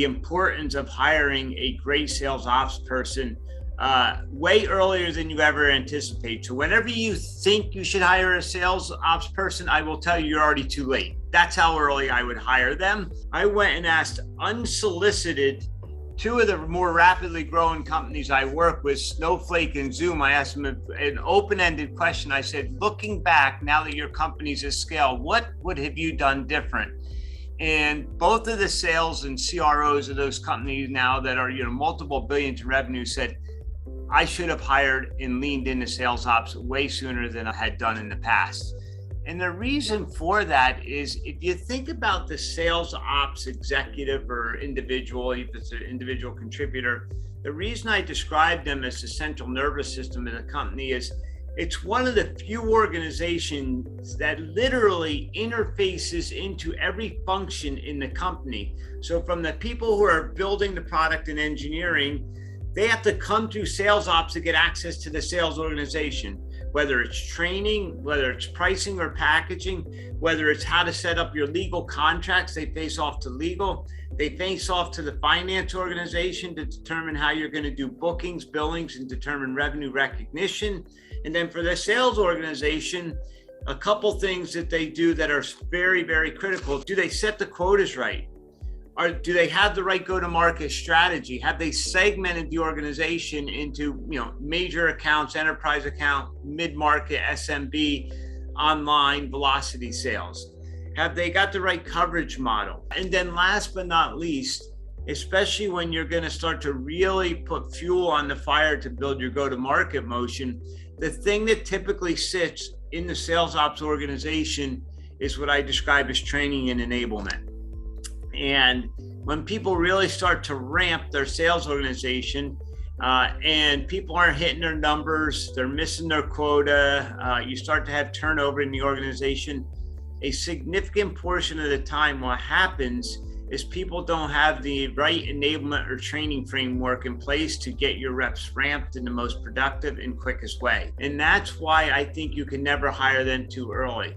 the importance of hiring a great sales ops person way earlier than you ever anticipate. So whenever you think you should hire a sales ops person, I will tell you you're already too late. That's how early I would hire them. I went and asked unsolicited two of the more rapidly growing companies I work with, Snowflake and Zoom. I asked them an open-ended question. I said, looking back, now that your company's at scale, what would have you done different? And both of the sales and CROs of those companies now that are, multiple billions in revenue said, I should have hired and leaned into sales ops way sooner than I had done in the past. And the reason for that is if you think about the sales ops executive or individual, if it's an individual contributor, the reason I describe them as the central nervous system of the company is it's one of the few organizations that literally interfaces into every function in the company. So from the people who are building the product and engineering, they have to come through sales ops to get access to the sales organization, whether it's training, whether it's pricing or packaging, whether it's how to set up your legal contracts, they face off to legal, they face off to the finance organization to determine how you're going to do bookings, billings, and determine revenue recognition. And then for the sales organization, a couple things that they do that are very, very critical. Do they set the quotas right? Do they have the right go-to-market strategy? Have they segmented the organization into, major accounts, enterprise account, mid-market, SMB, online, velocity sales? Have they got the right coverage model? And then last but not least, especially when you're going to start to really put fuel on the fire to build your go-to-market motion, the thing that typically sits in the sales ops organization is what I describe as training and enablement. And when people really start to ramp their sales organization and people aren't hitting their numbers, they're missing their quota, you start to have turnover in the organization, a significant portion of the time what happens is people don't have the right enablement or training framework in place to get your reps ramped in the most productive and quickest way. And that's why I think you can never hire them too early.